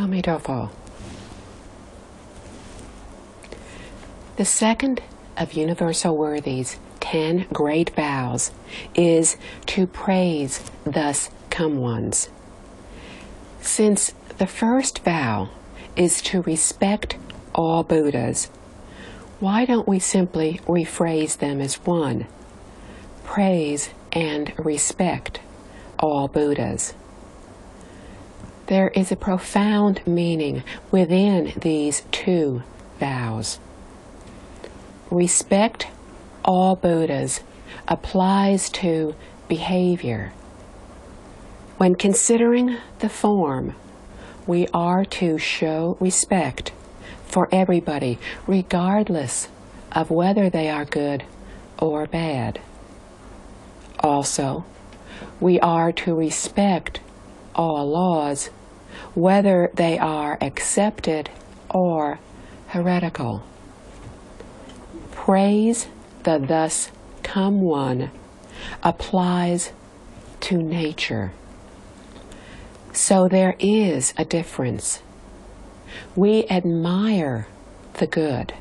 Amidofo. The second of Universal Worthy's 10 great vows is to praise thus come ones. Since the first vow is to respect all Buddhas, why don't we simply rephrase them as one? Praise and respect all Buddhas. There is a profound meaning within these two vows. Respect all Buddhas applies to behavior. When considering the form, we are to show respect for everybody, regardless of whether they are good or bad. Also, we are to respect all laws, whether they are accepted or heretical. Praise the thus come one applies to nature. So there is a difference. We admire the good,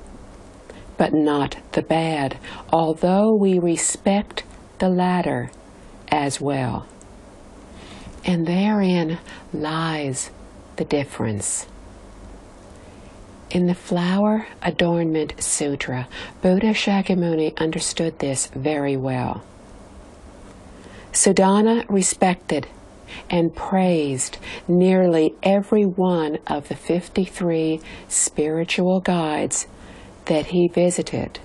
but not the bad, although we respect the latter as well. And therein lies the difference. In the Flower Adornment Sutra, Buddha Shakyamuni understood this very well. Suddhana respected and praised nearly every one of the 53 spiritual guides that he visited.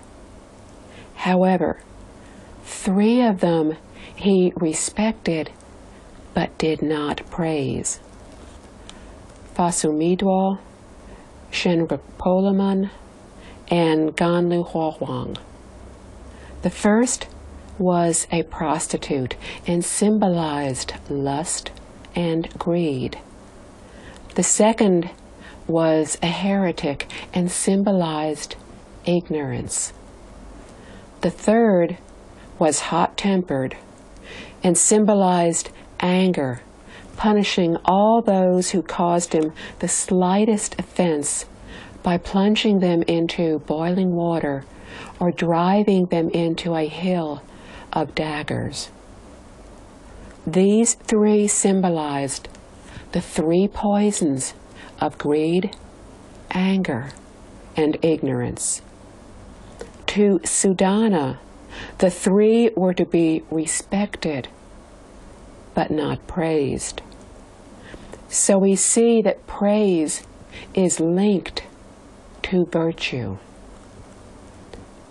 However, 3 of them he respected but did not praise: Fasumidwa, Shenripolaman, and Ganlu Huang. The first was a prostitute and symbolized lust and greed. The second was a heretic and symbolized ignorance. The third was hot-tempered and symbolized anger, punishing all those who caused him the slightest offense by plunging them into boiling water or driving them into a hill of daggers. These 3 symbolized the 3 poisons of greed, anger, and ignorance. To Suddhana, the 3 were to be respected but not praised. So we see that praise is linked to virtue.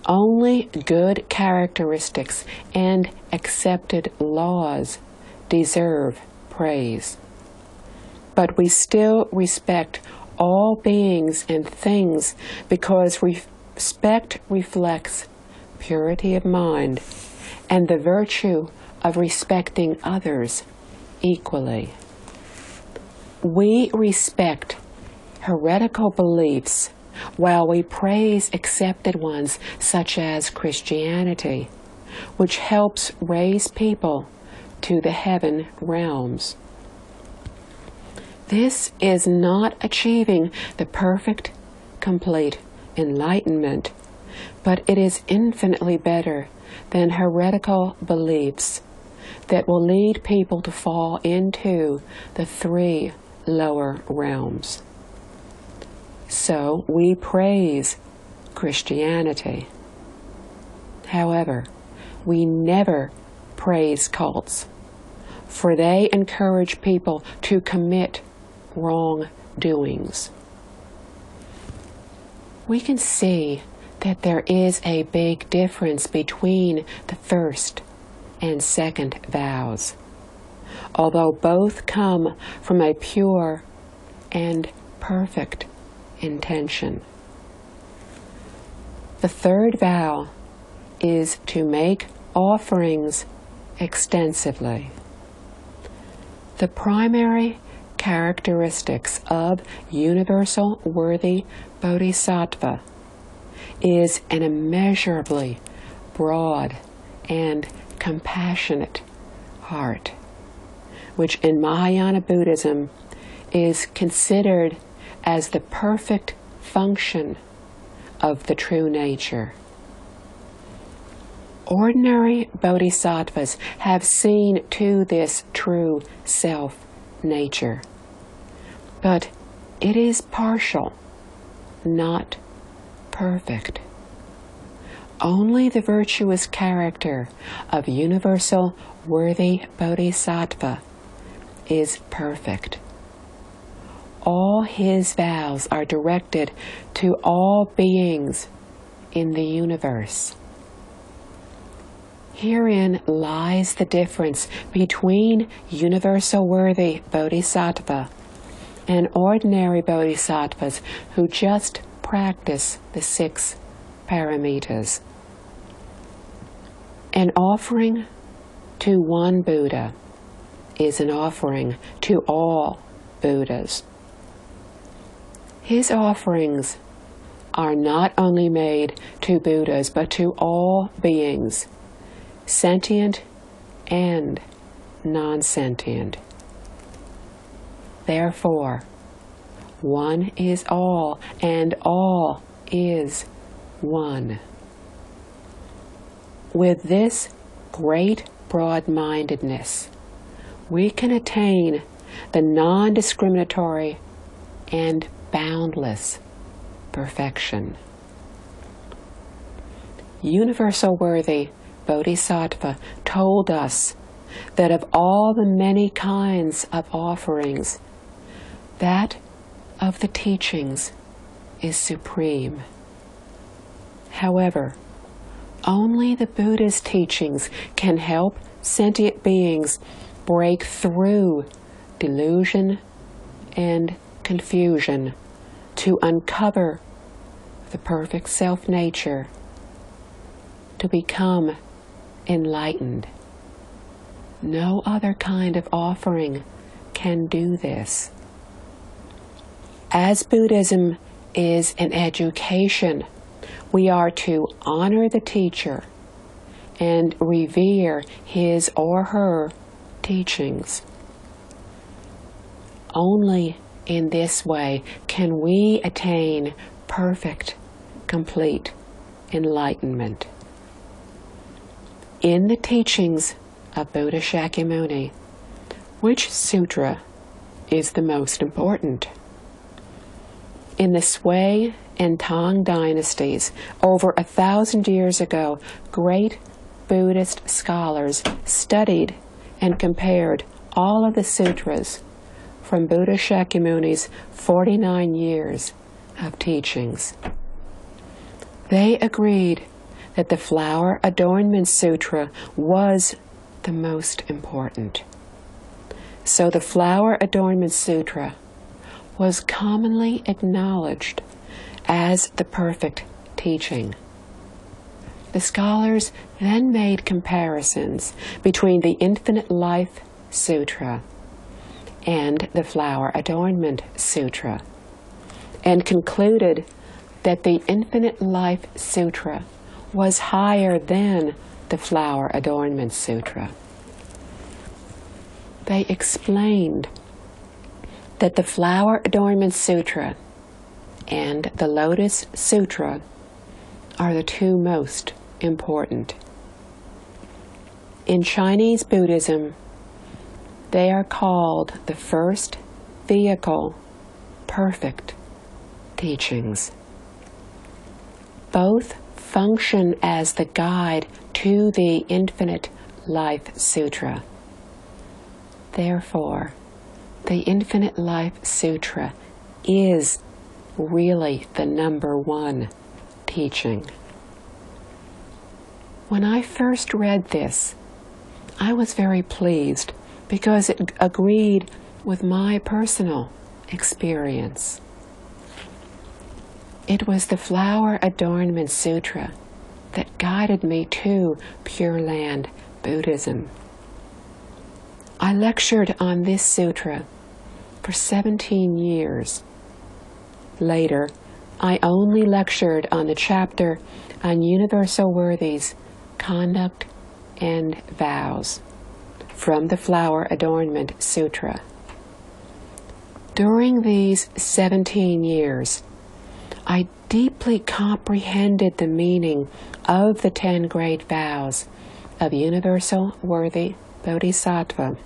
Only good characteristics and accepted laws deserve praise. But we still respect all beings and things because respect reflects purity of mind and the virtue of respecting others equally. We respect heretical beliefs while we praise accepted ones such as Christianity, which helps raise people to the heaven realms. This is not achieving the perfect, complete enlightenment, but it is infinitely better than heretical beliefs that will lead people to fall into the 3 lower realms. So we praise Christianity. However, we never praise cults, for they encourage people to commit wrongdoings. We can see that there is a big difference between the first and second vows, although both come from a pure and perfect intention. The third vow is to make offerings extensively. The primary characteristics of universal worthy bodhisattva is an immeasurably broad and compassionate heart, which in Mahayana Buddhism is considered as the perfect function of the true nature. Ordinary bodhisattvas have seen to this true self-nature, but it is partial, not perfect. Only the virtuous character of universal worthy bodhisattva is perfect. All his vows are directed to all beings in the universe. Herein lies the difference between universal worthy bodhisattva and ordinary bodhisattvas who just practice the 6 paramitas. An offering to one Buddha is an offering to all Buddhas. His offerings are not only made to Buddhas, but to all beings, sentient and non-sentient. Therefore, one is all, and all is one. With this great broad-mindedness, we can attain the non-discriminatory and boundless perfection. Universal worthy Bodhisattva told us that of all the many kinds of offerings, that of the teachings is supreme. However, only the Buddha's teachings can help sentient beings break through delusion and confusion to uncover the perfect self-nature, to become enlightened. No other kind of offering can do this. As Buddhism is an education, we are to honor the teacher and revere his or her teachings. Only in this way can we attain perfect, complete enlightenment. In the teachings of Buddha Shakyamuni, which sutra is the most important? In the Sui and Tang dynasties, over 1,000 years ago, great Buddhist scholars studied and compared all of the sutras from Buddha Shakyamuni's 49 years of teachings. They agreed that the Flower Adornment Sutra was the most important. So the Flower Adornment Sutra was commonly acknowledged as the perfect teaching. The scholars then made comparisons between the Infinite Life Sutra and the Flower Adornment Sutra, and concluded that the Infinite Life Sutra was higher than the Flower Adornment Sutra. They explained that the Flower Adornment Sutra and the Lotus Sutra are the two most important. In Chinese Buddhism, they are called the first vehicle perfect teachings. Both function as the guide to the Infinite Life Sutra. Therefore, the Infinite Life Sutra is really the #1 teaching. When I first read this, I was very pleased because it agreed with my personal experience. It was the Flower Adornment Sutra that guided me to Pure Land Buddhism. I lectured on this sutra for 17 years. Later, I only lectured on the chapter on Universal Worthies, Conduct and Vows from the Flower Adornment Sutra. During these 17 years, I deeply comprehended the meaning of the 10 great vows of universal worthy Bodhisattva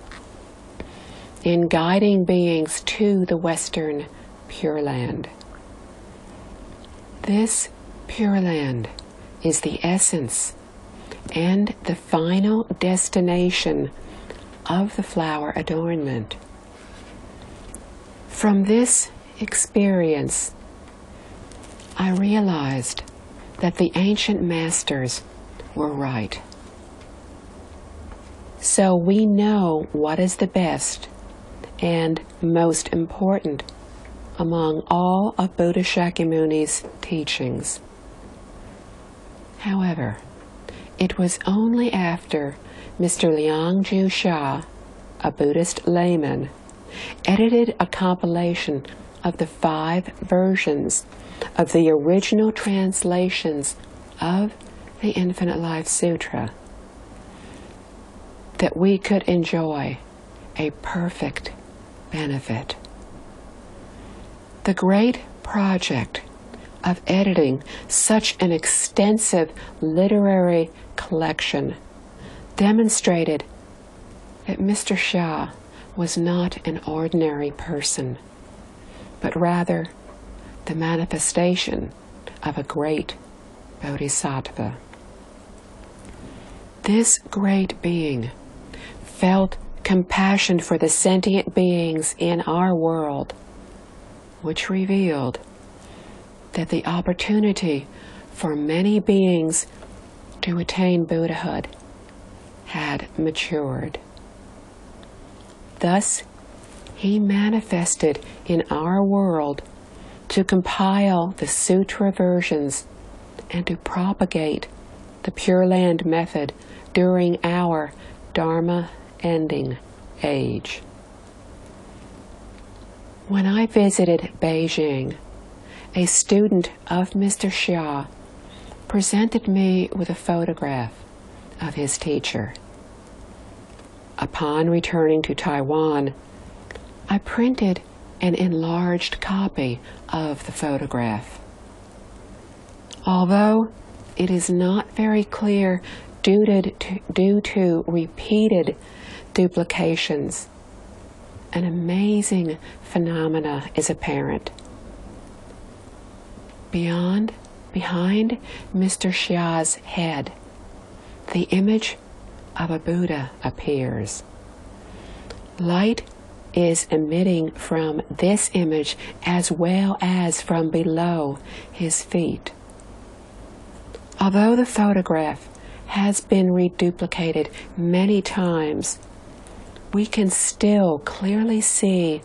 in guiding beings to the Western Pure Land. This Pure Land is the essence and the final destination of the flower adornment. From this experience, I realized that the ancient masters were right. So we know what is the best and most important among all of Buddha Shakyamuni's teachings. However, it was only after Mr. Liang-Ju Sha, a Buddhist layman, edited a compilation of the 5 versions of the original translations of the Infinite Life Sutra that we could enjoy a perfect benefit. The great project of editing such an extensive literary collection demonstrated that Mr. Shah was not an ordinary person, but rather the manifestation of a great Bodhisattva. This great being felt compassion for the sentient beings in our world, which revealed that the opportunity for many beings to attain Buddhahood had matured. Thus, he manifested in our world to compile the sutra versions and to propagate the Pure Land method during our Dharma ending age. When I visited Beijing, a student of Mr. Xia presented me with a photograph of his teacher. Upon returning to Taiwan, I printed an enlarged copy of the photograph. Although it is not very clear due to repeated duplications, an amazing phenomena is apparent. Behind Mr. Xia's head, the image of a Buddha appears. Light is emitting from this image as well as from below his feet. Although the photograph has been reduplicated many times, we can still clearly see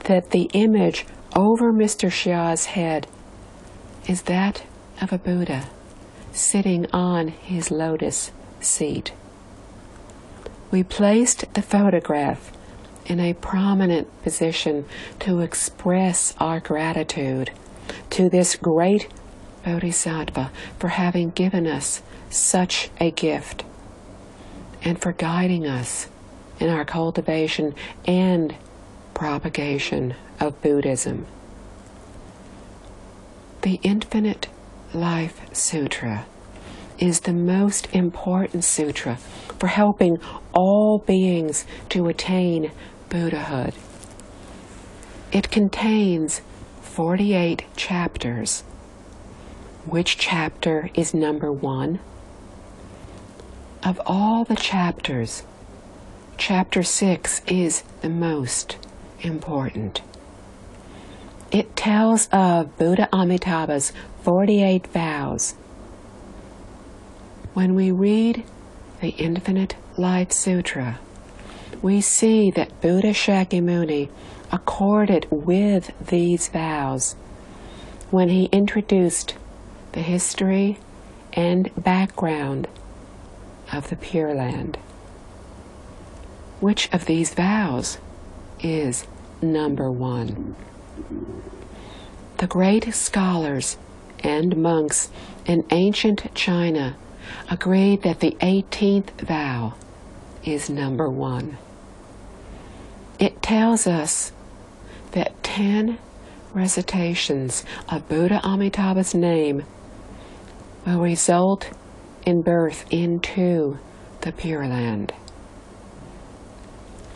that the image over Mr. Xia's head is that of a Buddha sitting on his lotus seat. We placed the photograph in a prominent position to express our gratitude to this great Bodhisattva for having given us such a gift and for guiding us in our cultivation and propagation of Buddhism. The Infinite Life Sutra is the most important sutra for helping all beings to attain Buddhahood. It contains 48 chapters. Which chapter is number 1? Of all the chapters, chapter 6 is the most important. It tells of Buddha Amitabha's 48 vows. When we read the Infinite Life Sutra, we see that Buddha Shakyamuni accorded with these vows when he introduced the history and background of the Pure Land. Which of these vows is number 1? The great scholars and monks in ancient China agreed that the 18th vow is number 1. It tells us that 10 recitations of Buddha Amitabha's name will result in birth into the Pure Land.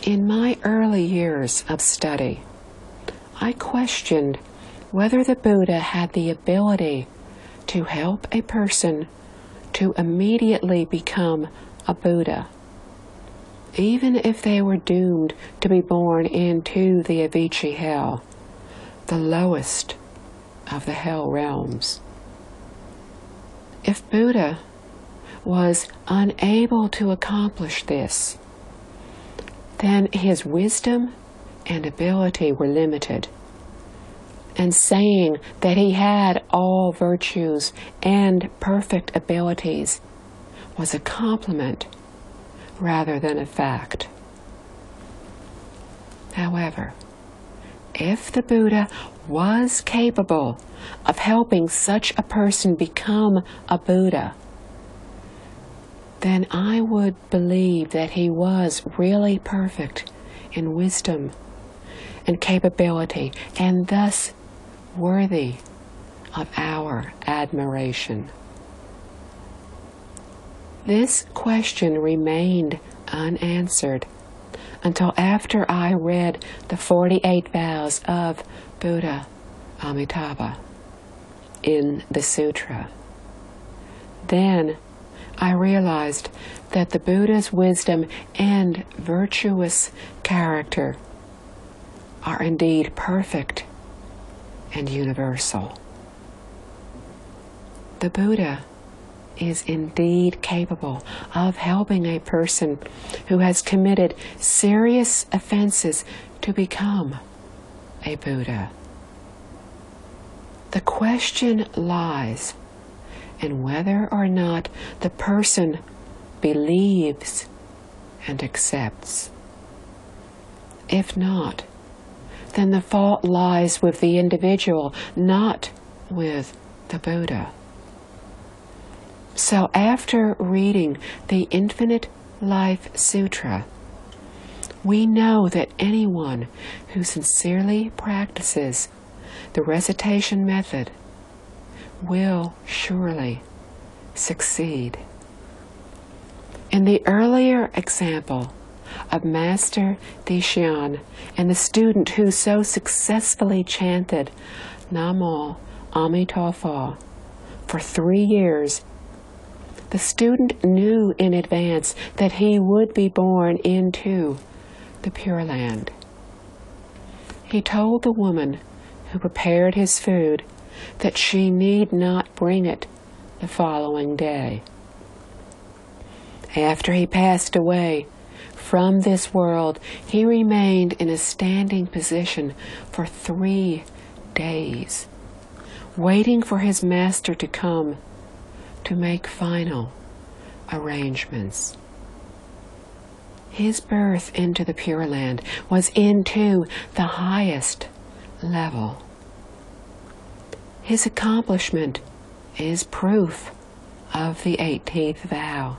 In my early years of study, I questioned whether the Buddha had the ability to help a person to immediately become a Buddha, even if they were doomed to be born into the Avicii hell, the lowest of the hell realms. If Buddha was unable to accomplish this, then his wisdom and ability were limited, and saying that he had all virtues and perfect abilities was a compliment rather than a fact. However, if the Buddha was capable of helping such a person become a Buddha, then I would believe that he was really perfect in wisdom and capability, and thus worthy of our admiration. This question remained unanswered until after I read the 48 vows of Buddha Amitabha in the sutra. Then I realized that the Buddha's wisdom and virtuous character are indeed perfect and universal. The Buddha is indeed capable of helping a person who has committed serious offenses to become a Buddha. The question lies in whether or not the person believes and accepts. If not, then the fault lies with the individual, not with the Buddha. So after reading the Infinite Life Sutra, we know that anyone who sincerely practices the recitation method will surely succeed. In the earlier example of Master Deshian and the student who so successfully chanted Namo Amitabha for 3 years, the student knew in advance that he would be born into the Pure Land. He told the woman who prepared his food that she need not bring it the following day. After he passed away from this world, he remained in a standing position for 3 days, waiting for his master to come to make final arrangements. His birth into the Pure Land was into the highest level. His accomplishment is proof of the 18th vow,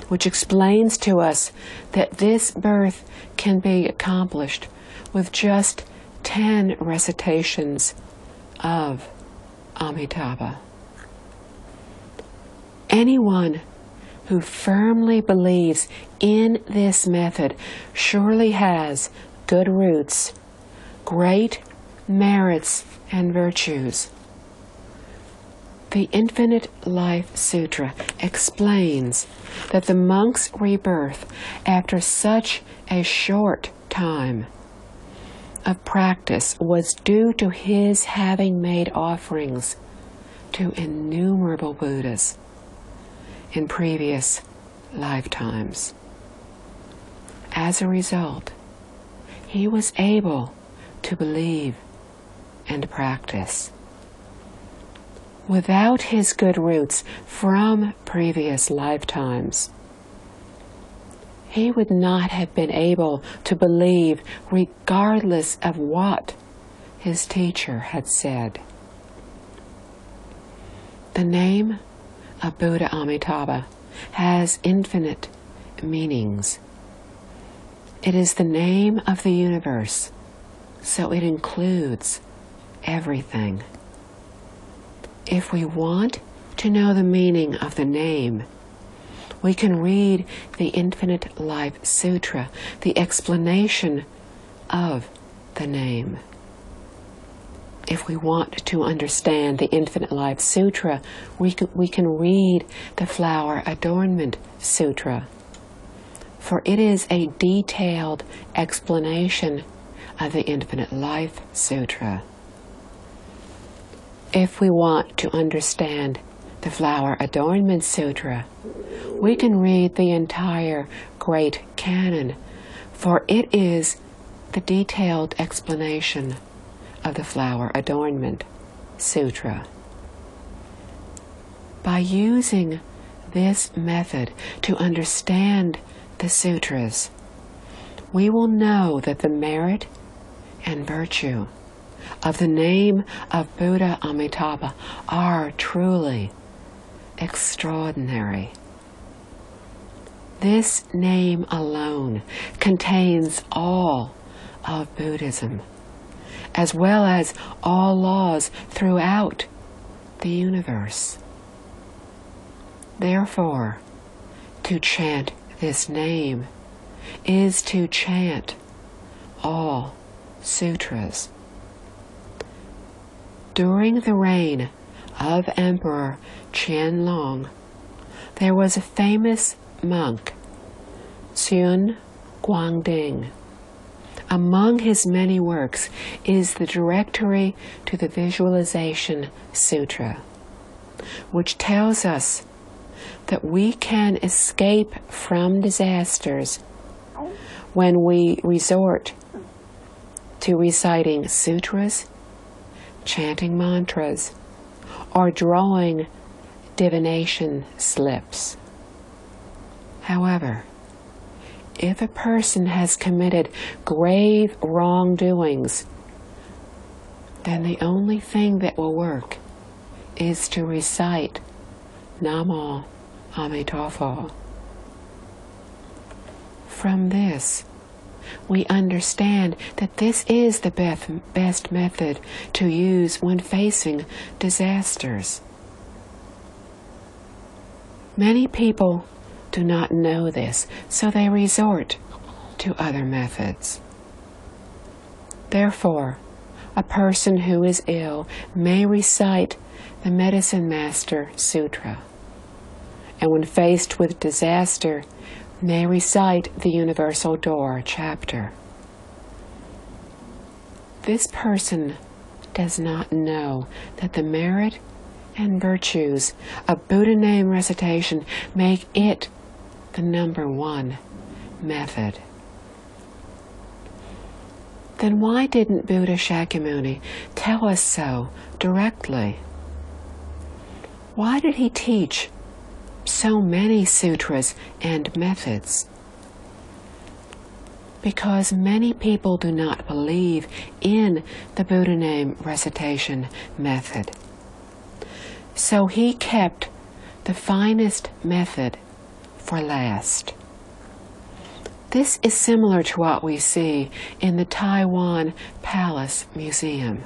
which explains to us that this birth can be accomplished with just 10 recitations of Amitabha. Anyone who firmly believes in this method surely has good roots, great merits and virtues. The Infinite Life Sutra explains that the monk's rebirth after such a short time of practice was due to his having made offerings to innumerable Buddhas in previous lifetimes. As a result, he was able to believe and practice. Without his good roots from previous lifetimes, he would not have been able to believe regardless of what his teacher had said. The name of Buddha Amitabha has infinite meanings. It is the name of the universe, so it includes everything. If we want to know the meaning of the name, we can read the Infinite Life Sutra, the explanation of the name. If we want to understand the Infinite Life Sutra, we can read the Flower Adornment Sutra, for it is a detailed explanation of the Infinite Life Sutra. If we want to understand the Flower Adornment Sutra, we can read the entire Great Canon, for it is the detailed explanation of the Flower Adornment Sutra. By using this method to understand the sutras, we will know that the merit and virtue of the name of Buddha Amitabha are truly extraordinary. This name alone contains all of Buddhism, as well as all laws throughout the universe. Therefore, to chant this name is to chant all sutras. During the reign of Emperor Qianlong, there was a famous monk, Sun Guangding. Among his many works is the Directory to the Visualization Sutra, which tells us that we can escape from disasters when we resort to reciting sutras, chanting mantras, or drawing divination slips. However, if a person has committed grave wrongdoings, then the only thing that will work is to recite Namo Amitabha. From this, we understand that this is the best method to use when facing disasters. Many people do not know this, so they resort to other methods. Therefore, a person who is ill may recite the Medicine Master Sutra, and when faced with disaster, may recite the Universal Door chapter. This person does not know that the merit and virtues of Buddha name recitation make it the #1 method. Then why didn't Buddha Shakyamuni tell us so directly? Why did he teach so many sutras and methods? Because many people do not believe in the Buddha name recitation method. So he kept the finest method for last. This is similar to what we see in the Taiwan Palace Museum.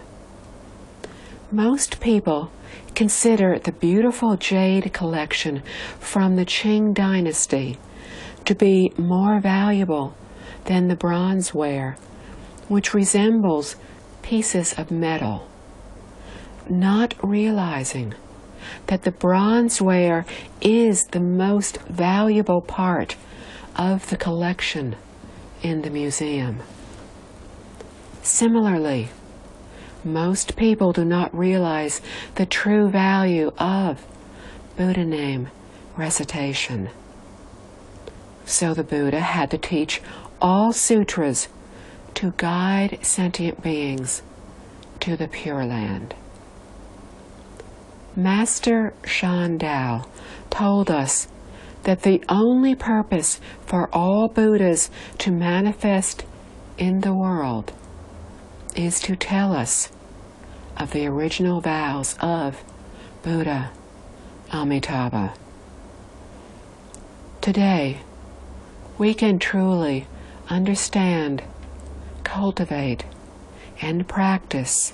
Most people consider the beautiful jade collection from the Qing dynasty to be more valuable than the bronzeware, which resembles pieces of metal, not realizing that the bronzeware is the most valuable part of the collection in the museum. Similarly, most people do not realize the true value of Buddha name recitation. So the Buddha had to teach all sutras to guide sentient beings to the Pure Land. Master Shan Dao told us that the only purpose for all Buddhas to manifest in the world is to tell us of the original vows of Buddha Amitabha. Today, we can truly understand, cultivate, and practice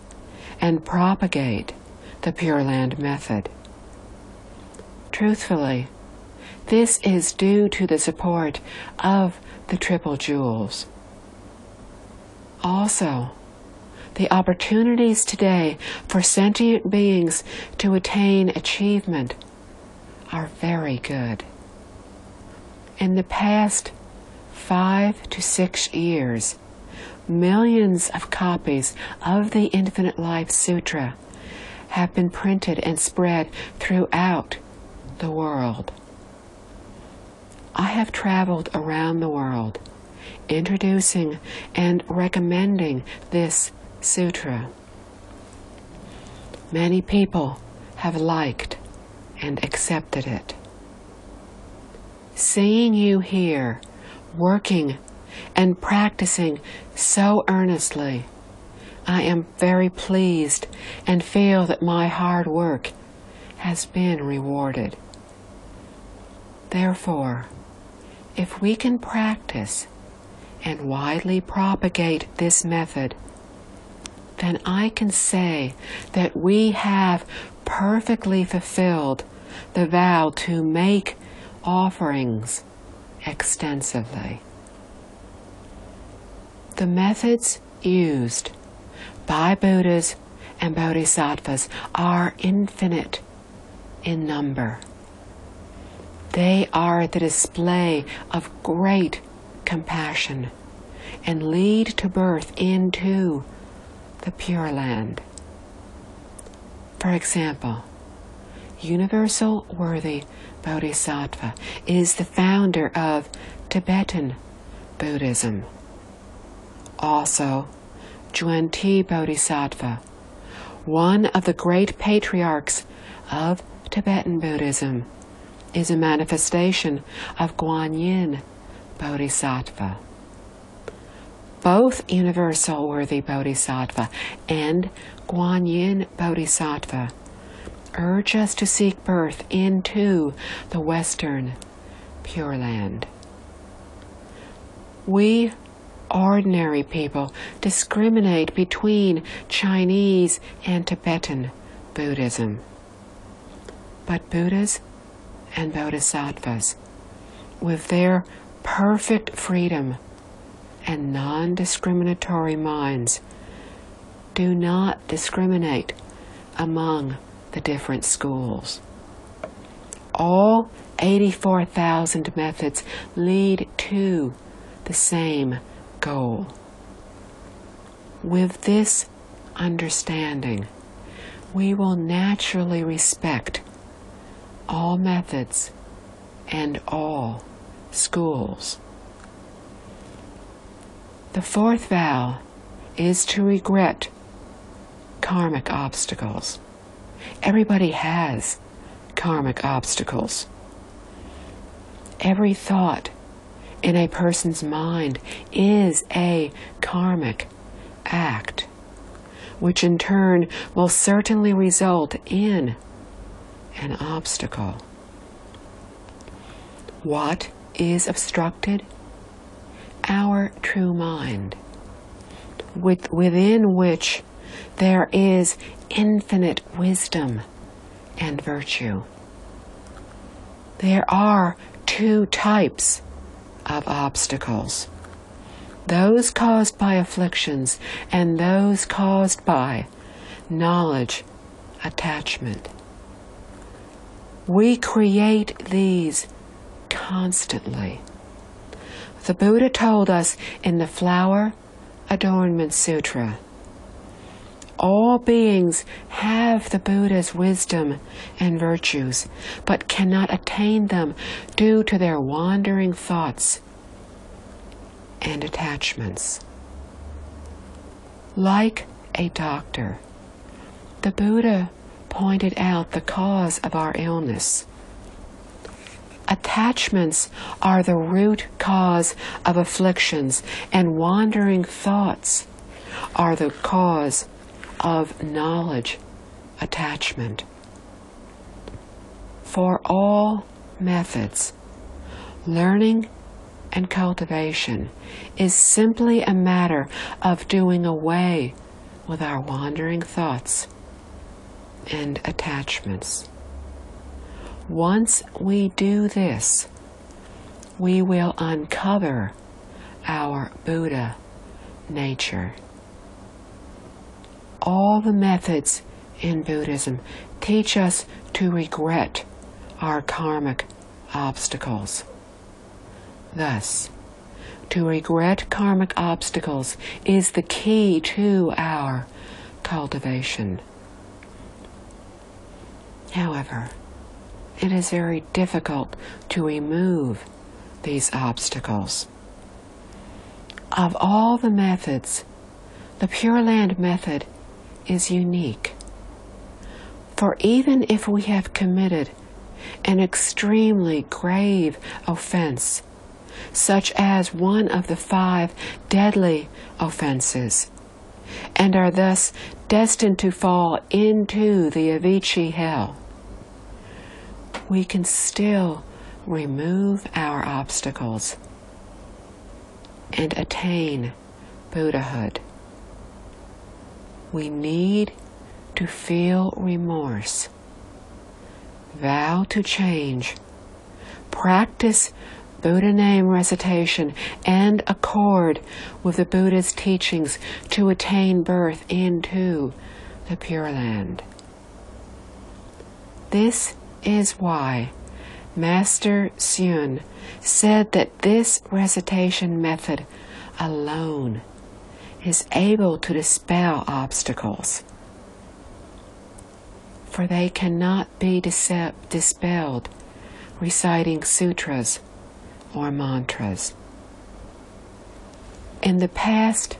and propagate the Pure Land method. Truthfully, this is due to the support of the Triple Jewels. Also, the opportunities today for sentient beings to attain achievement are very good. In the past 5 to 6 years, millions of copies of the Infinite Life Sutra have been printed and spread throughout the world. I have traveled around the world, introducing and recommending this sutra. Many people have liked and accepted it. Seeing you here, working and practicing so earnestly, I am very pleased and feel that my hard work has been rewarded. Therefore, if we can practice and widely propagate this method, then I can say that we have perfectly fulfilled the vow to make offerings extensively. The methods used by Buddhas and Bodhisattvas are infinite in number. They are the display of great compassion and lead to birth into the Pure Land. For example, Universal Worthy Bodhisattva is the founder of Tibetan Buddhism. Also, Juanti Bodhisattva, one of the great patriarchs of Tibetan Buddhism, is a manifestation of Guanyin Bodhisattva. Both Universal Worthy Bodhisattva and Guanyin Bodhisattva urge us to seek birth into the Western Pure Land. We ordinary people discriminate between Chinese and Tibetan Buddhism. But Buddhas and Bodhisattvas, with their perfect freedom and non-discriminatory minds, do not discriminate among the different schools. All 84,000 methods lead to the same goal. With this understanding, we will naturally respect all methods and all schools. The fourth vow is to regret karmic obstacles. Everybody has karmic obstacles. Every thought in a person's mind is a karmic act, which in turn will certainly result in an obstacle. What is obstructed? Our true mind, within which there is infinite wisdom and virtue. There are two types of obstacles: those caused by afflictions and those caused by knowledge attachment. We create these constantly. The Buddha told us in the Flower Adornment Sutra, all beings have the Buddha's wisdom and virtues, but cannot attain them due to their wandering thoughts and attachments. Like a doctor, the Buddha pointed out the cause of our illness. Attachments are the root cause of afflictions, and wandering thoughts are the cause of knowledge attachment. For all methods, learning and cultivation is simply a matter of doing away with our wandering thoughts and attachments. Once we do this, we will uncover our Buddha nature. All the methods in Buddhism teach us to regret our karmic obstacles. Thus, to regret karmic obstacles is the key to our cultivation. However, it is very difficult to remove these obstacles. Of all the methods, the Pure Land method is unique. For even if we have committed an extremely grave offense, such as one of the 5 deadly offenses, and are thus destined to fall into the Avicii hell, we can still remove our obstacles and attain Buddhahood. We need to feel remorse, vow to change, practice Buddha name recitation, and accord with the Buddha's teachings to attain birth into the Pure Land. This is why Master Hsien said that this recitation method alone is able to dispel obstacles, for they cannot be dispelled reciting sutras or mantras. In the past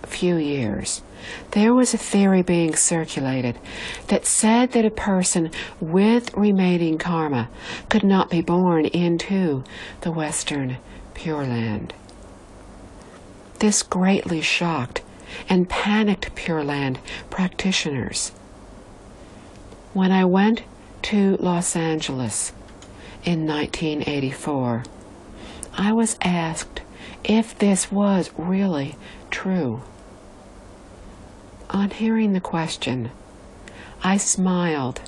few years, there was a theory being circulated that said that a person with remaining karma could not be born into the Western Pure Land. This greatly shocked and panicked Pure Land practitioners. When I went to Los Angeles in 1984, I was asked if this was really true. On hearing the question, I smiled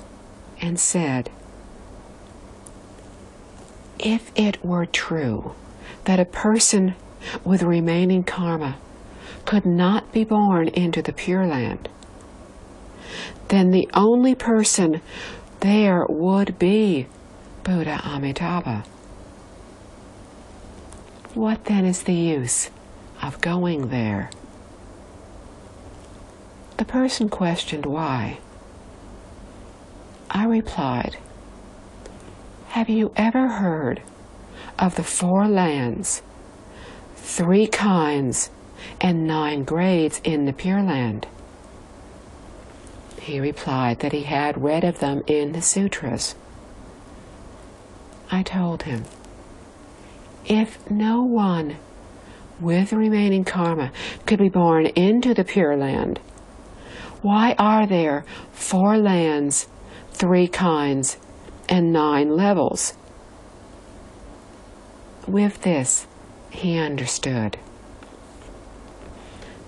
and said, if it were true that a person with remaining karma could not be born into the Pure Land, then the only person there would be Buddha Amitabha. What then is the use of going there? The person questioned why. I replied, have you ever heard of the 4 lands, 3 kinds, and 9 grades in the Pure Land? He replied that he had read of them in the sutras. I told him, if no one with remaining karma could be born into the Pure Land, why are there 4 lands, 3 kinds, and 9 levels? With this, he understood.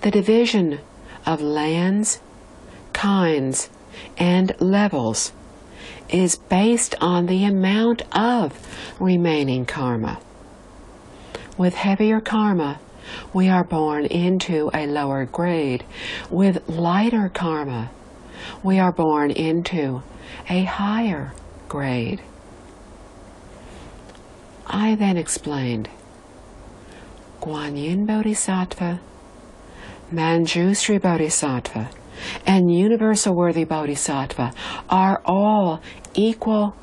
The division of lands, kinds, and levels is based on the amount of remaining karma. With heavier karma, we are born into a lower grade. With lighter karma, we are born into a higher grade. I then explained, Guanyin Bodhisattva, Manjushri Bodhisattva, and Universal Worthy Bodhisattva are all equal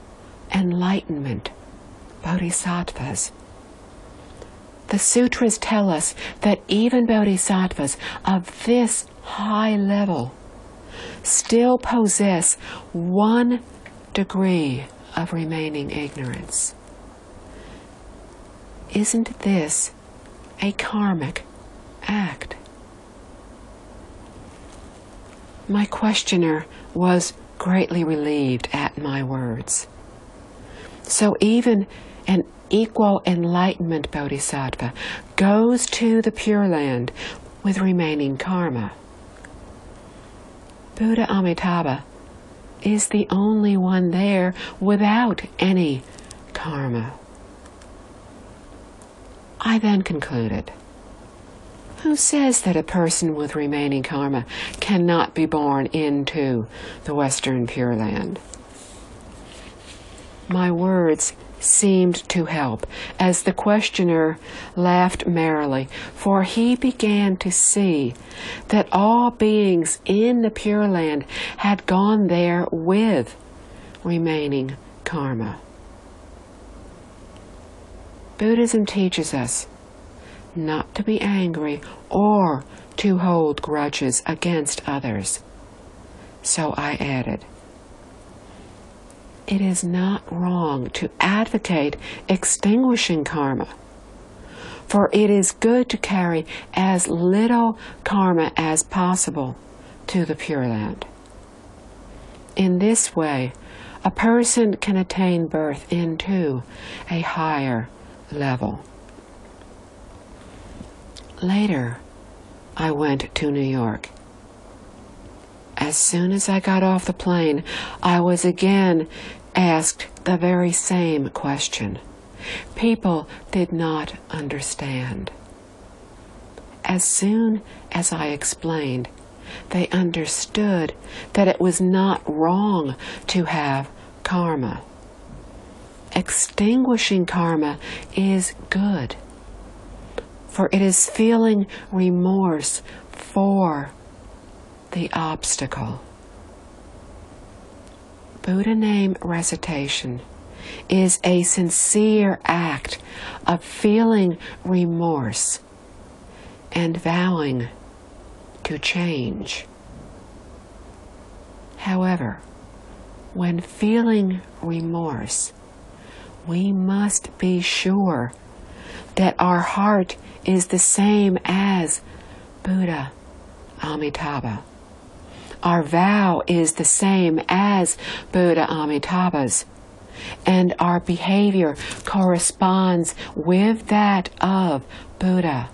enlightenment bodhisattvas. The sutras tell us that even bodhisattvas of this high level still possess 1 degree of remaining ignorance. Isn't this a karmic act? My questioner was greatly relieved at my words. So even an equal enlightenment bodhisattva goes to the Pure Land with remaining karma. Buddha Amitabha is the only one there without any karma. I then concluded, who says that a person with remaining karma cannot be born into the Western Pure Land? My words seemed to help, as the questioner laughed merrily, for he began to see that all beings in the Pure Land had gone there with remaining karma. Buddhism teaches us not to be angry or to hold grudges against others. So I added, it is not wrong to advocate extinguishing karma, for it is good to carry as little karma as possible to the Pure Land. In this way, a person can attain birth into a higher level. Later, I went to New York. As soon as I got off the plane, I was again asked the very same question. People did not understand. As soon as I explained, they understood that it was not wrong to have karma. Extinguishing karma is good, for it is feeling remorse for the obstacle. Buddha name recitation is a sincere act of feeling remorse and vowing to change. However, when feeling remorse, we must be sure that our heart is the same as Buddha Amitabha. Our vow is the same as Buddha Amitabha's, and our behavior corresponds with that of Buddha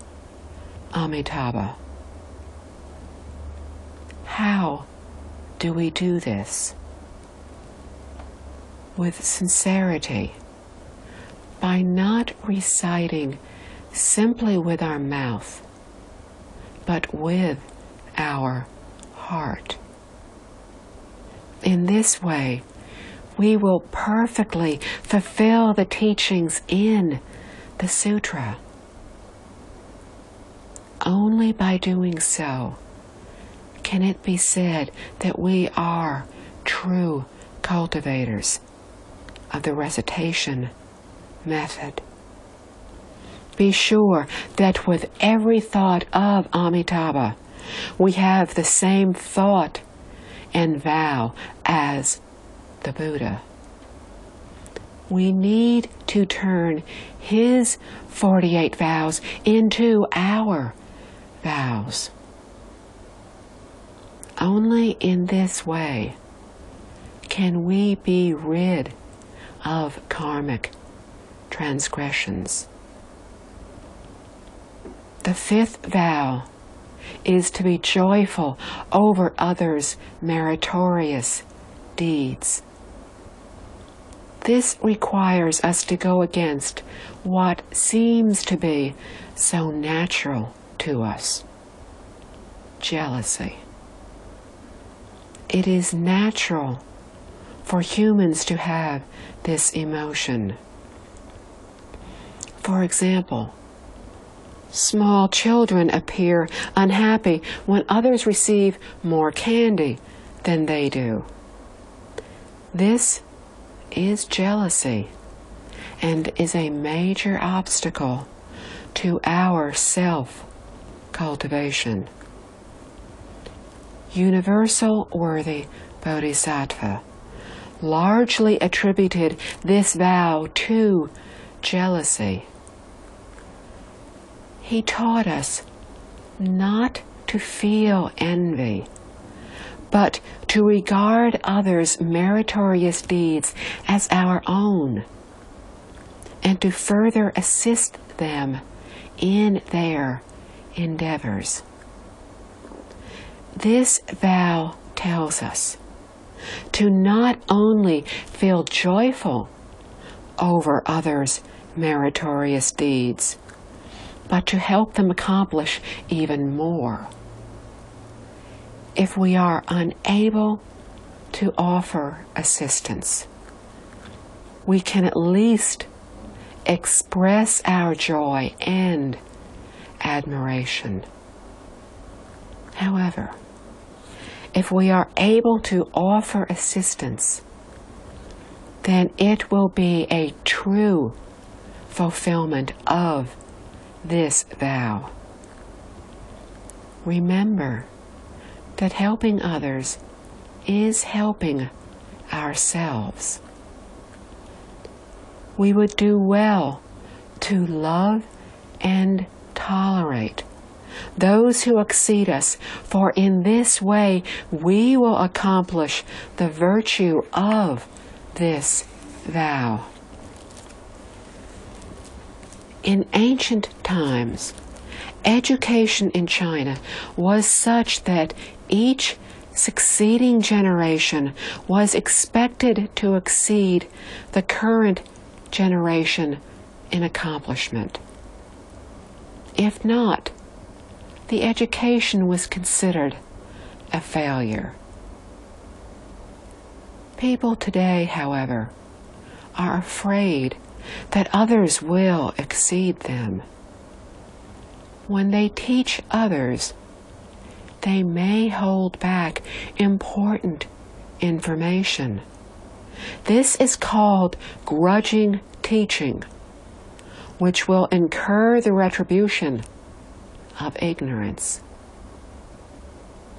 Amitabha. How do we do this? With sincerity, by not reciting simply with our mouth, but with our heart. In this way, we will perfectly fulfill the teachings in the sutra. Only by doing so can it be said that we are true cultivators of the recitation method. Be sure that with every thought of Amitabha, we have the same thought and vow as the Buddha. We need to turn his 48 vows into our vows. Only in this way can we be rid of karmic transgressions. The fifth vow is to be joyful over others' meritorious deeds. This requires us to go against what seems to be so natural to us: jealousy. It is natural for humans to have this emotion. For example, small children appear unhappy when others receive more candy than they do. This is jealousy and is a major obstacle to our self-cultivation. Universal Worthy Bodhisattva largely attributed this vow to jealousy. He taught us not to feel envy, but to regard others' meritorious deeds as our own, and to further assist them in their endeavors. This vow tells us to not only feel joyful over others' meritorious deeds, but to help them accomplish even more. If we are unable to offer assistance, we can at least express our joy and admiration. However, if we are able to offer assistance, then it will be a true fulfillment of this vow. Remember that helping others is helping ourselves. We would do well to love and tolerate those who exceed us, for in this way we will accomplish the virtue of this vow. In ancient times, education in China was such that each succeeding generation was expected to exceed the current generation in accomplishment. If not, the education was considered a failure. People today, however, are afraid that others will exceed them. When they teach others, they may hold back important information. This is called grudging teaching, which will incur the retribution of ignorance.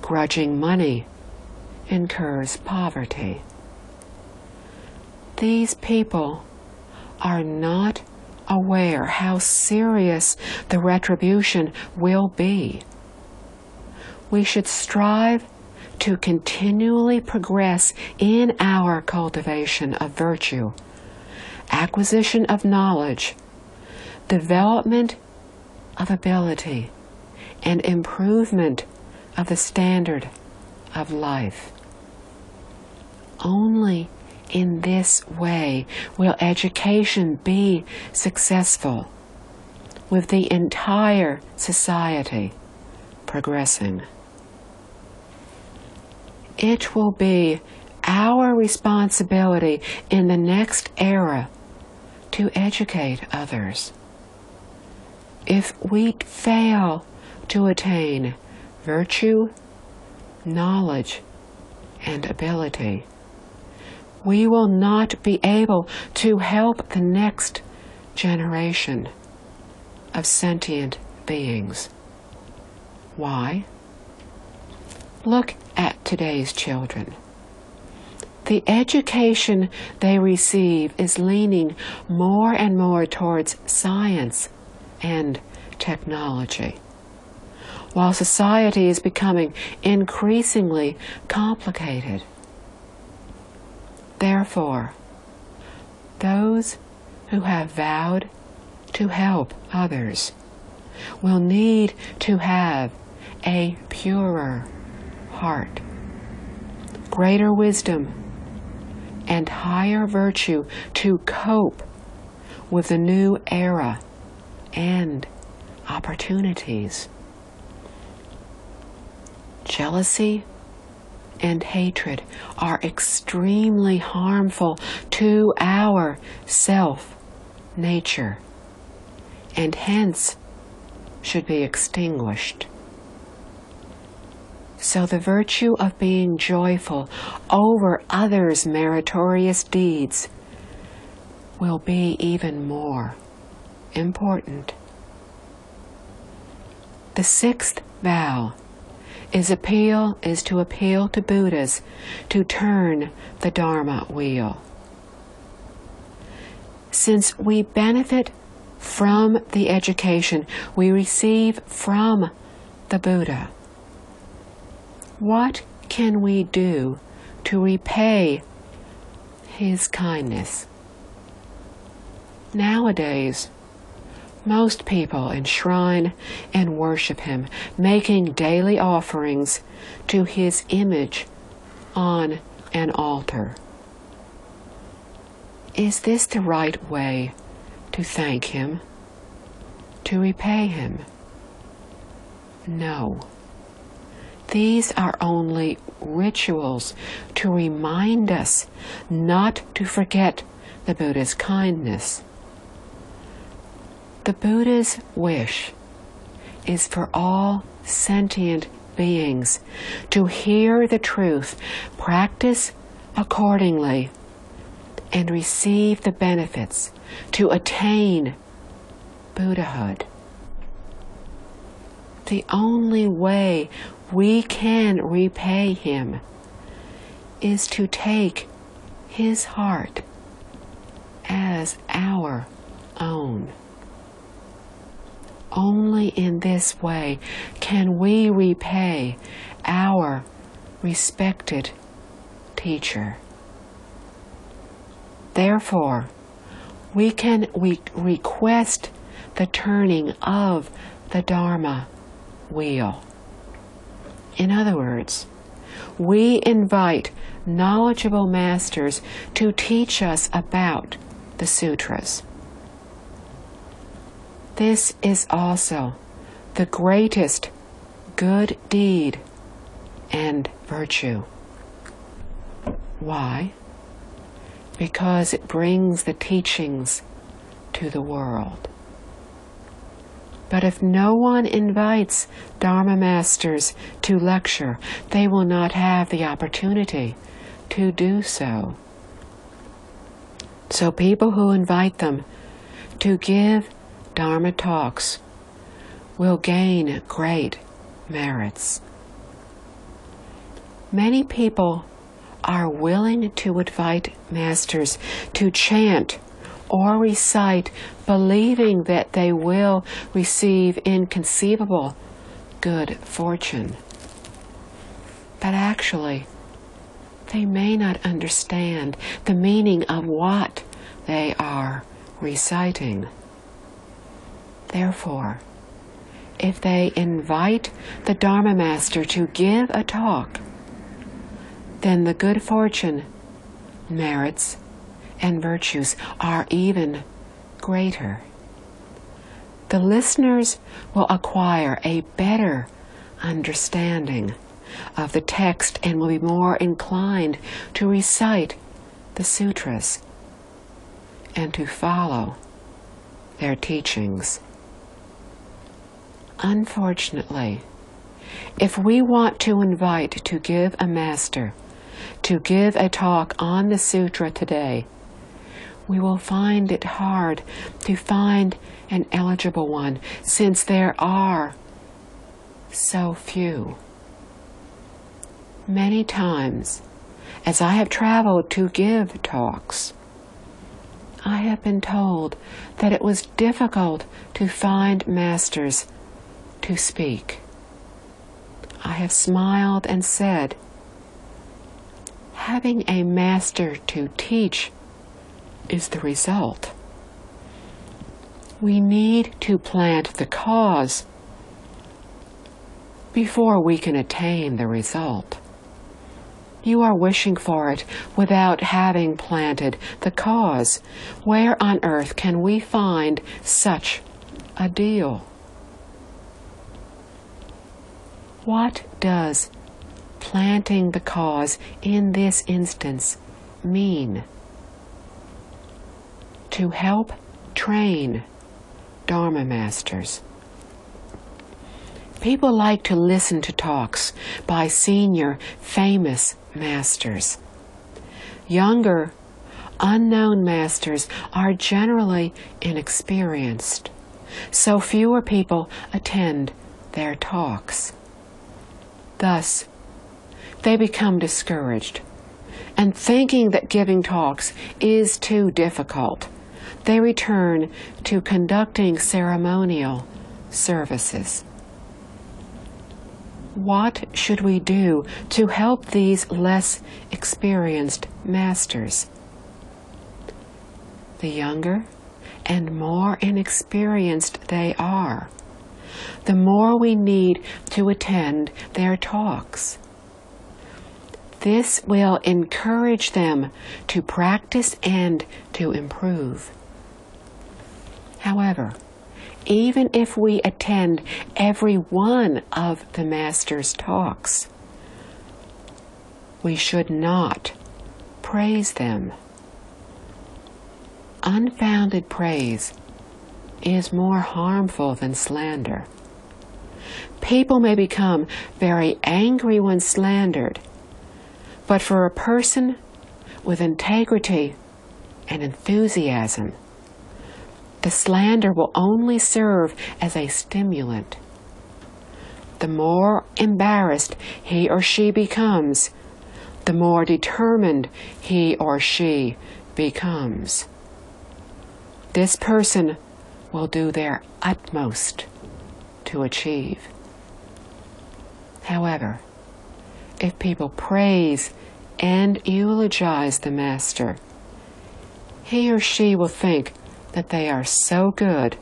Grudging money incurs poverty. These people are not aware how serious the retribution will be. We should strive to continually progress in our cultivation of virtue, acquisition of knowledge, development of ability, and improvement of the standard of life. Only in this way will education be successful, with the entire society progressing. It will be our responsibility in the next era to educate others. If we fail to attain virtue, knowledge, and ability, we will not be able to help the next generation of sentient beings. Why? Look at today's children. The education they receive is leaning more and more towards science and technology, while society is becoming increasingly complicated. Therefore, those who have vowed to help others will need to have a purer heart, greater wisdom, and higher virtue to cope with the new era and opportunities. Jealousy and hatred are extremely harmful to our self-nature, and hence should be extinguished. So the virtue of being joyful over others' meritorious deeds will be even more important. The sixth vow is to appeal to Buddhas to turn the Dharma wheel. Since we benefit from the education we receive from the Buddha, what can we do to repay his kindness? Nowadays, most people enshrine and worship him, making daily offerings to his image on an altar. Is this the right way to thank him, to repay him? No. These are only rituals to remind us not to forget the Buddha's kindness. The Buddha's wish is for all sentient beings to hear the truth, practice accordingly, and receive the benefits to attain Buddhahood. The only way we can repay him is to take his heart as our own. Only in this way can we repay our respected teacher. Therefore, we can request the turning of the Dharma wheel. In other words, we invite knowledgeable masters to teach us about the sutras. This is also the greatest good deed and virtue. Why? Because it brings the teachings to the world. But if no one invites Dharma masters to lecture, they will not have the opportunity to do so. So people who invite them to give Dharma talks will gain great merits. Many people are willing to invite masters to chant or recite, believing that they will receive inconceivable good fortune. But actually, they may not understand the meaning of what they are reciting. Therefore, if they invite the Dharma master to give a talk, then the good fortune, merits, and virtues are even greater. The listeners will acquire a better understanding of the text and will be more inclined to recite the sutras and to follow their teachings. Unfortunately, if we want to invite to give a master to give a talk on the sutra today, we will find it hard to find an eligible one, since there are so few. Many times, as I have traveled to give talks, I have been told that it was difficult to find masters to speak. I have smiled and said, having a master to teach is the result. We need to plant the cause before we can attain the result. You are wishing for it without having planted the cause. Where on earth can we find such a deal? What does planting the cause in this instance mean? To help train Dharma masters. People like to listen to talks by senior, famous masters. Younger, unknown masters are generally inexperienced, so fewer people attend their talks. Thus, they become discouraged, and thinking that giving talks is too difficult, they return to conducting ceremonial services. What should we do to help these less experienced masters? The younger and more inexperienced they are, the more we need to attend their talks. This will encourage them to practice and to improve. However, even if we attend every one of the Master's talks, we should not praise them. Unfounded praise is more harmful than slander. People may become very angry when slandered, but for a person with integrity and enthusiasm, the slander will only serve as a stimulant. The more embarrassed he or she becomes, the more determined he or she becomes. This person will do their utmost to achieve. However, if people praise and eulogize the Master, he or she will think that they are so good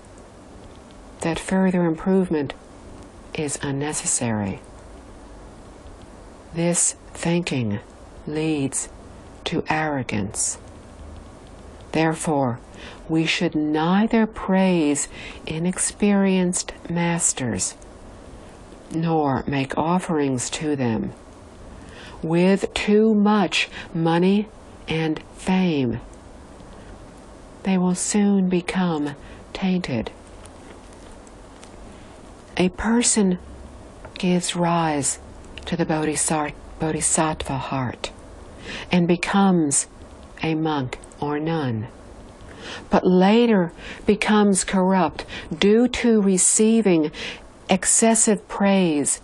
that further improvement is unnecessary. This thinking leads to arrogance. Therefore, we should neither praise inexperienced masters nor make offerings to them with too much money and fame. They will soon become tainted. A person gives rise to the bodhisattva heart and becomes a monk or nun, but later becomes corrupt due to receiving excessive praise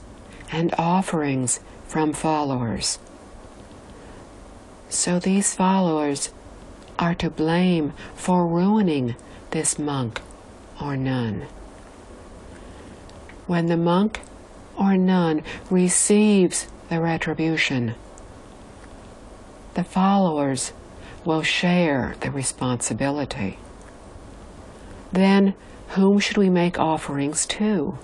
and offerings from followers. So these followers are to blame for ruining this monk or nun. When the monk or nun receives the retribution, the followers will share the responsibility. Then, whom should we make offerings to?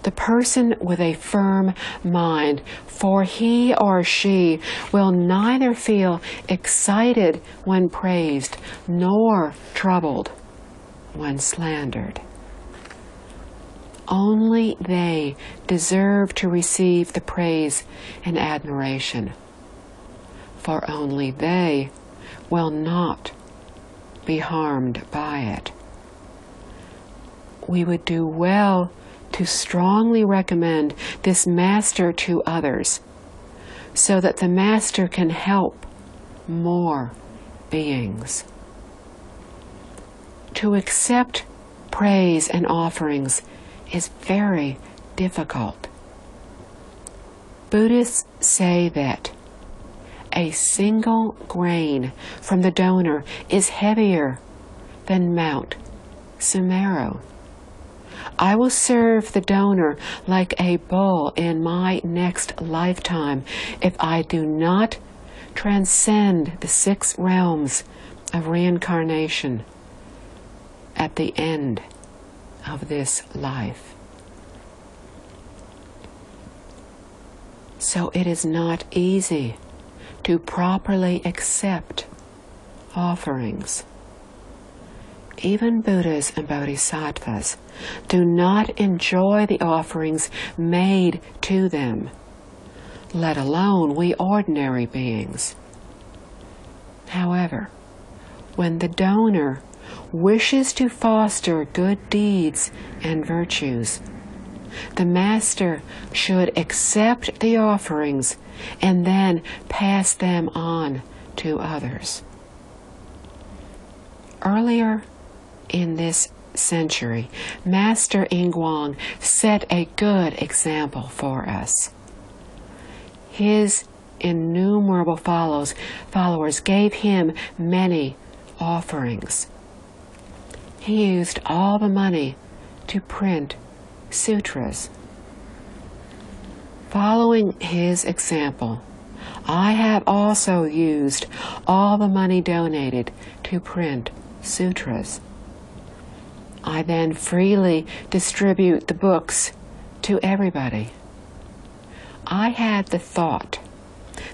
The person with a firm mind, for he or she will neither feel excited when praised, nor troubled when slandered. Only they deserve to receive the praise and admiration, for only they will not be harmed by it. We would do well to strongly recommend this Master to others, so that the Master can help more beings. To accept praise and offerings is very difficult. Buddhists say that a single grain from the donor is heavier than Mount Sumeru. I will serve the donor like a bull in my next lifetime if I do not transcend the 6 realms of reincarnation at the end of this life. So it is not easy to properly accept offerings. Even Buddhas and Bodhisattvas do not enjoy the offerings made to them, let alone we ordinary beings. However, when the donor wishes to foster good deeds and virtues, the Master should accept the offerings and then pass them on to others. Earlier in this century, Master Yingguang set a good example for us. His innumerable followers gave him many offerings. He used all the money to print sutras. Following his example, I have also used all the money donated to print sutras. I then freely distribute the books to everybody. I had the thought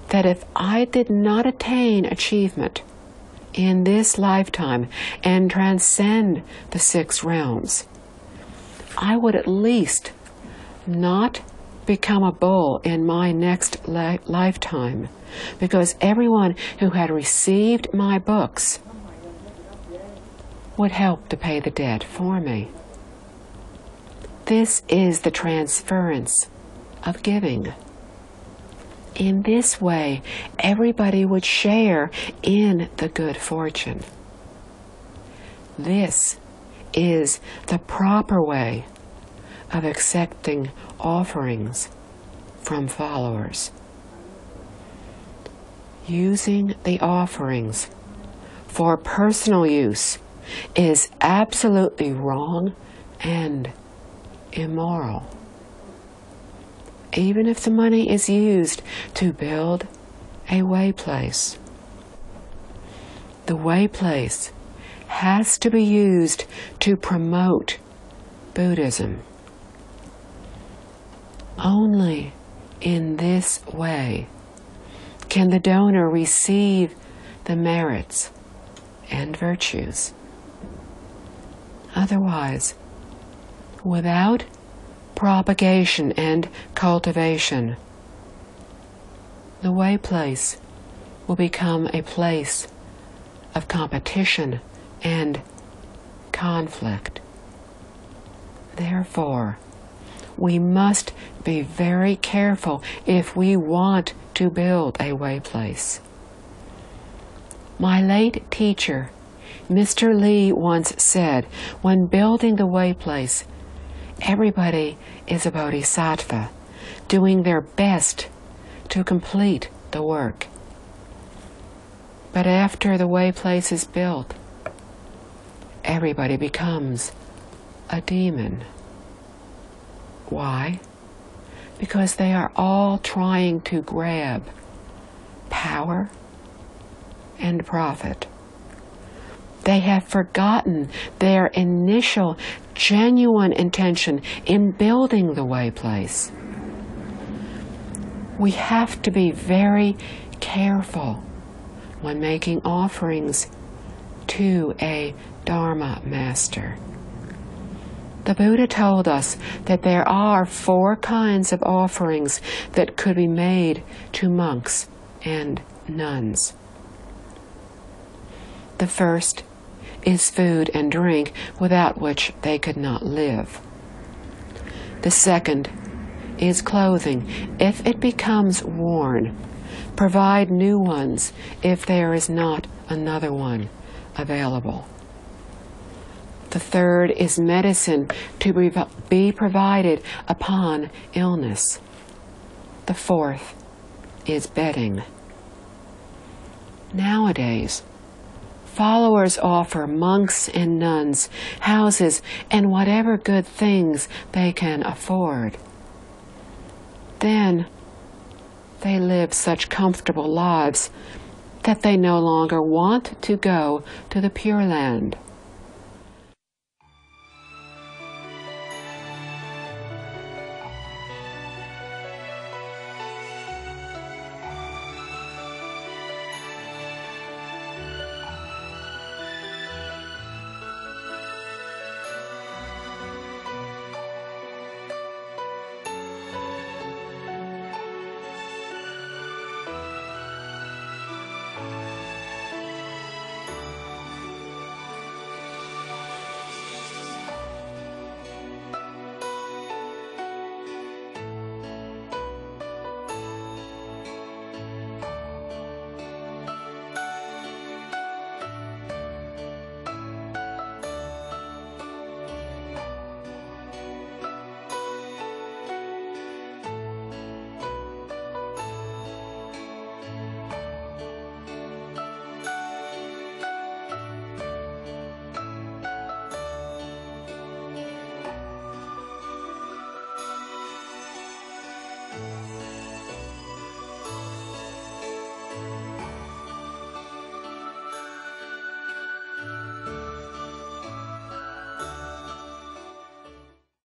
that if I did not attain achievement in this lifetime and transcend the 6 realms, I would at least not become a bull in my next lifetime, because everyone who had received my books would help to pay the debt for me. This is the transference of giving. In this way, everybody would share in the good fortune. This is the proper way of accepting offerings from followers. Using the offerings for personal use is absolutely wrong and immoral. Even if the money is used to build a way place, the way place has to be used to promote Buddhism. Only in this way can the donor receive the merits and virtues. Otherwise, without propagation and cultivation, the way place will become a place of competition and conflict. Therefore, we must be very careful if we want to build a way place. My late teacher, Mr. Lee, once said, when building the way place, everybody is a bodhisattva, doing their best to complete the work. But after the way place is built, everybody becomes a demon. Why? Because they are all trying to grab power and profit. They have forgotten their initial genuine intention in building the way place. We have to be very careful when making offerings to a Dharma master. The Buddha told us that there are 4 kinds of offerings that could be made to monks and nuns. The first is food and drink, without which they could not live. The second is clothing, if it becomes worn. Provide new ones if there is not another one available. The third is medicine to be provided upon illness. The fourth is bedding. Nowadays, followers offer monks and nuns houses and whatever good things they can afford. Then they live such comfortable lives that they no longer want to go to the Pure Land.